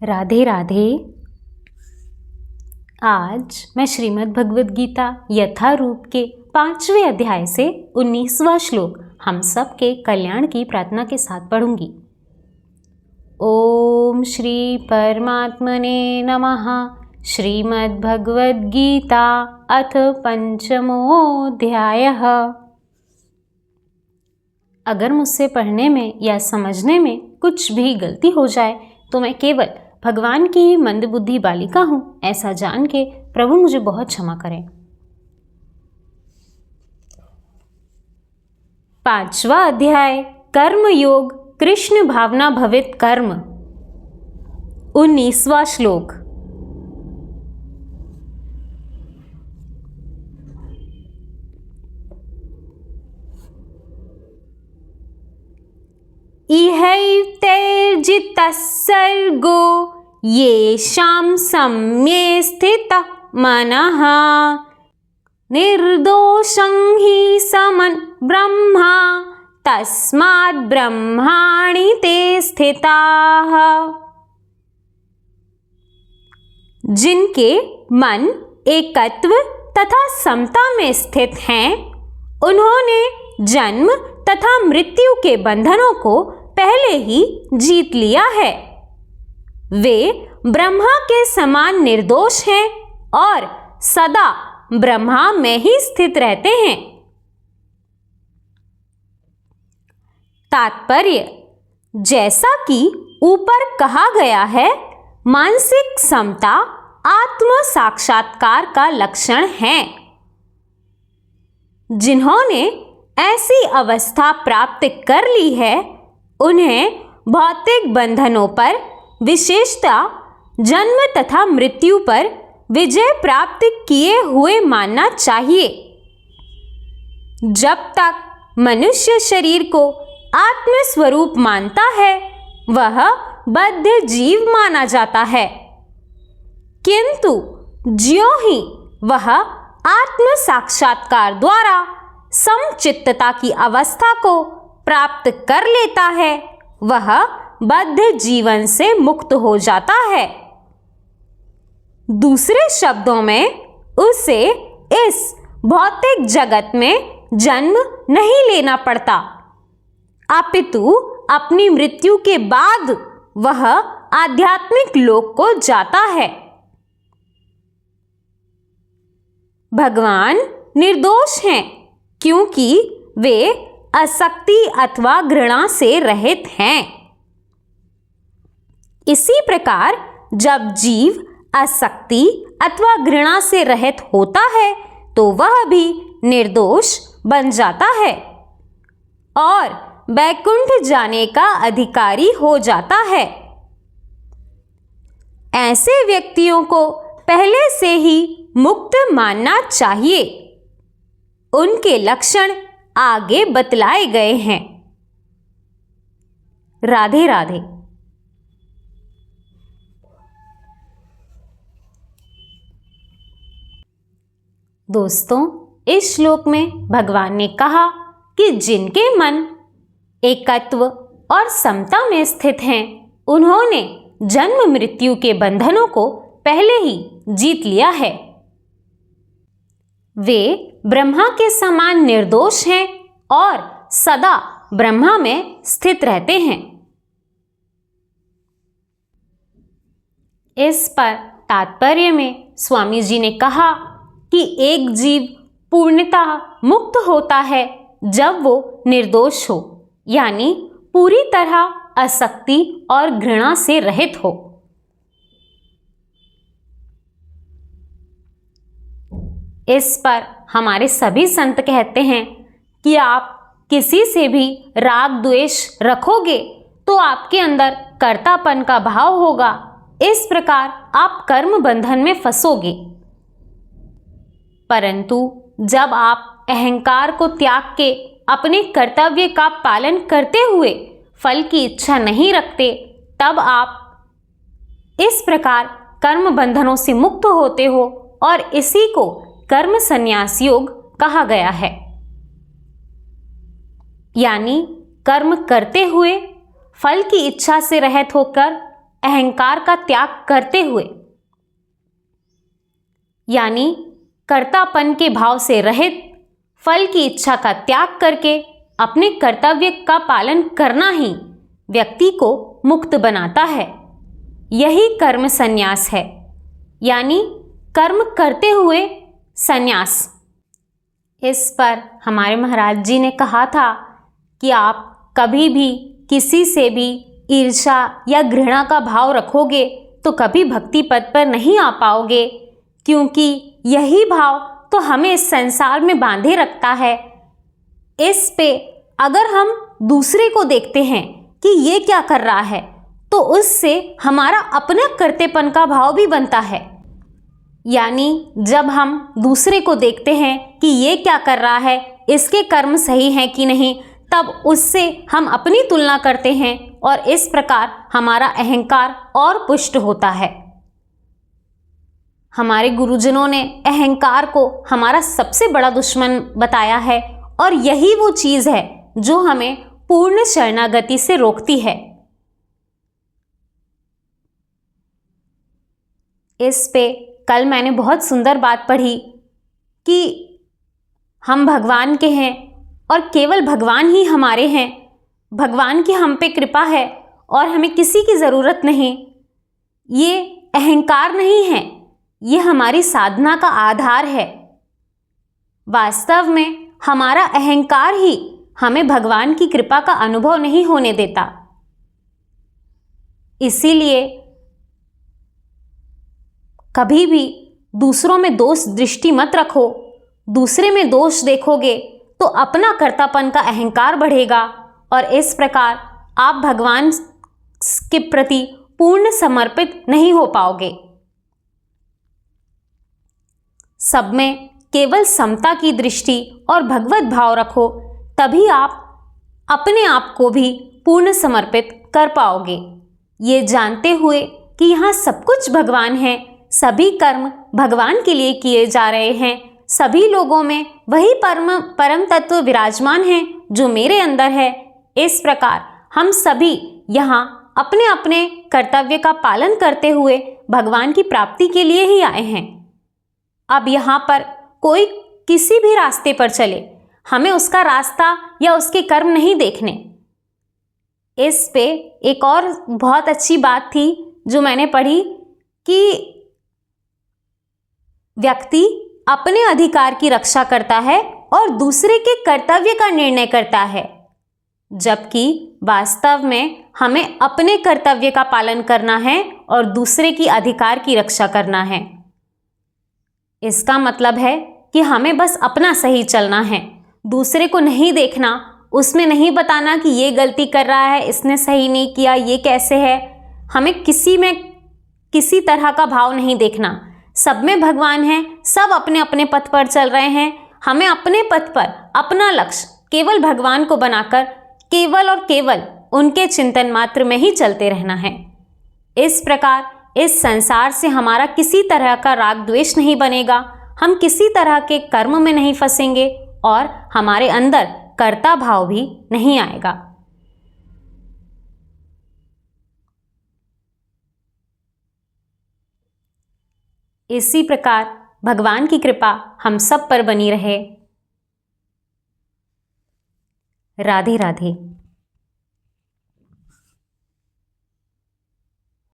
राधे राधे। आज मैं श्रीमद् भगवद गीता यथारूप के 5वें अध्याय से 19वां श्लोक हम सब के कल्याण की प्रार्थना के साथ पढ़ूंगी। ओम श्री परमात्मने नमः। श्रीमद् भगवद गीता अथ पंचमोऽध्यायः। अगर मुझसे पढ़ने में या समझने में कुछ भी गलती हो जाए तो मैं केवल भगवान की ही मंदबुद्धि बालिका हूँ, ऐसा जान के प्रभु मुझे बहुत क्षमा करें। 5वां अध्याय कर्म योग कृष्ण भावना भवित कर्म। 19वां श्लोक। इहैतैर्जितः सर्गो येषां सम्ये स्थितः मनः निर्दोषं हि समन् ब्रह्मा तस्माद् ब्रह्माणि ते स्थिताः। जिनके मन एकत्व तथा समता में स्थित हैं, उन्होंने जन्म तथा मृत्यु के बंधनों को पहले ही जीत लिया है। वे ब्रह्मा के समान निर्दोष हैं और सदा ब्रह्मा में ही स्थित रहते हैं। तात्पर्य, जैसा कि ऊपर कहा गया है, मानसिक समता आत्म साक्षात्कार का लक्षण है। जिन्होंने ऐसी अवस्था प्राप्त कर ली है, उन्हें भौतिक बंधनों पर, विशेषतः जन्म तथा मृत्यु पर विजय प्राप्त किए हुए मानना चाहिए। जब तक मनुष्य शरीर को आत्म स्वरूप मानता है, वह बद्ध जीव माना जाता है। किंतु ज्यों ही वह आत्म साक्षात्कार द्वारा समचित्तता की अवस्था को प्राप्त कर लेता है, वह बद्ध जीवन से मुक्त हो जाता है। दूसरे शब्दों में, उसे इस भौतिक जगत में जन्म नहीं लेना पड़ता, अपितु अपनी मृत्यु के बाद वह आध्यात्मिक लोक को जाता है। भगवान निर्दोष हैं क्योंकि वे आसक्ति अथवा घृणा से रहित हैं। इसी प्रकार जब जीव आसक्ति अथवा घृणा से रहित होता है, तो वह भी निर्दोष बन जाता है और वैकुंठ जाने का अधिकारी हो जाता है। ऐसे व्यक्तियों को पहले से ही मुक्त मानना चाहिए। उनके लक्षण आगे बतलाए गए हैं। राधे राधे। दोस्तों, इस श्लोक में भगवान ने कहा कि जिनके मन एकत्व और समता में स्थित हैं, उन्होंने जन्म मृत्यु के बंधनों को पहले ही जीत लिया है। वे ब्रह्मा के समान निर्दोष हैं और सदा ब्रह्मा में स्थित रहते हैं। इस पर तात्पर्य में स्वामी जी ने कहा कि एक जीव पूर्णतः मुक्त होता है जब वो निर्दोष हो, यानी पूरी तरह आसक्ति और घृणा से रहित हो। इस पर हमारे सभी संत कहते हैं कि आप किसी से भी राग द्वेष रखोगे तो आपके अंदर कर्तापन का भाव होगा। इस प्रकार आप कर्म बंधन में फंसोगे। परंतु जब आप अहंकार को त्याग के अपने कर्तव्य का पालन करते हुए फल की इच्छा नहीं रखते, तब आप इस प्रकार कर्म बंधनों से मुक्त होते हो और इसी को कर्म संन्यास योग कहा गया है। यानी कर्म करते हुए फल की इच्छा से रहित होकर अहंकार का त्याग करते हुए, यानी कर्तापन के भाव से रहित फल की इच्छा का त्याग करके अपने कर्तव्य का पालन करना ही व्यक्ति को मुक्त बनाता है। यही कर्म संन्यास है, यानी कर्म करते हुए संन्यास। इस पर हमारे महाराज जी ने कहा था कि आप कभी भी किसी से भी ईर्ष्या या घृणा का भाव रखोगे तो कभी भक्ति पद पर नहीं आ पाओगे, क्योंकि यही भाव तो हमें इस संसार में बांधे रखता है। इस पे अगर हम दूसरे को देखते हैं कि ये क्या कर रहा है, तो उससे हमारा अपना कर्तेपन का भाव भी बनता है। यानी जब हम दूसरे को देखते हैं कि ये क्या कर रहा है, इसके कर्म सही हैं कि नहीं, तब उससे हम अपनी तुलना करते हैं और इस प्रकार हमारा अहंकार और पुष्ट होता है। हमारे गुरुजनों ने अहंकार को हमारा सबसे बड़ा दुश्मन बताया है और यही वो चीज़ है जो हमें पूर्ण शरणागति से रोकती है। इस पे कल मैंने बहुत सुंदर बात पढ़ी कि हम भगवान के हैं और केवल भगवान ही हमारे हैं। भगवान की हम पे कृपा है और हमें किसी की ज़रूरत नहीं। ये अहंकार नहीं है, ये हमारी साधना का आधार है। वास्तव में हमारा अहंकार ही हमें भगवान की कृपा का अनुभव नहीं होने देता। इसीलिए कभी भी दूसरों में दोष दृष्टि मत रखो। दूसरे में दोष देखोगे तो अपना कर्तापन का अहंकार बढ़ेगा और इस प्रकार आप भगवान के प्रति पूर्ण समर्पित नहीं हो पाओगे। सब में केवल समता की दृष्टि और भगवत भाव रखो, तभी आप अपने आप को भी पूर्ण समर्पित कर पाओगे। ये जानते हुए कि यहाँ सब कुछ भगवान है, सभी कर्म भगवान के लिए किए जा रहे हैं, सभी लोगों में वही परम तत्व विराजमान है जो मेरे अंदर है। इस प्रकार हम सभी यहाँ अपने अपने कर्तव्य का पालन करते हुए भगवान की प्राप्ति के लिए ही आए हैं। अब यहाँ पर कोई किसी भी रास्ते पर चले, हमें उसका रास्ता या उसके कर्म नहीं देखने। इस पे एक और बहुत अच्छी बात थी जो मैंने पढ़ी कि व्यक्ति अपने अधिकार की रक्षा करता है और दूसरे के कर्तव्य का निर्णय करता है, जबकि वास्तव में हमें अपने कर्तव्य का पालन करना है और दूसरे की अधिकार की रक्षा करना है। इसका मतलब है कि हमें बस अपना सही चलना है, दूसरे को नहीं देखना, उसमें नहीं बताना कि ये गलती कर रहा है, इसने सही नहीं किया, ये कैसे है। हमें किसी में किसी तरह का भाव नहीं देखना। सब में भगवान है, सब अपने अपने पथ पर चल रहे हैं। हमें अपने पथ पर अपना लक्ष्य केवल भगवान को बनाकर केवल और केवल उनके चिंतन मात्र में ही चलते रहना है। इस प्रकार इस संसार से हमारा किसी तरह का राग द्वेष नहीं बनेगा, हम किसी तरह के कर्म में नहीं फंसेंगे और हमारे अंदर कर्ता भाव भी नहीं आएगा। इसी प्रकार भगवान की कृपा हम सब पर बनी रहे। राधे राधे।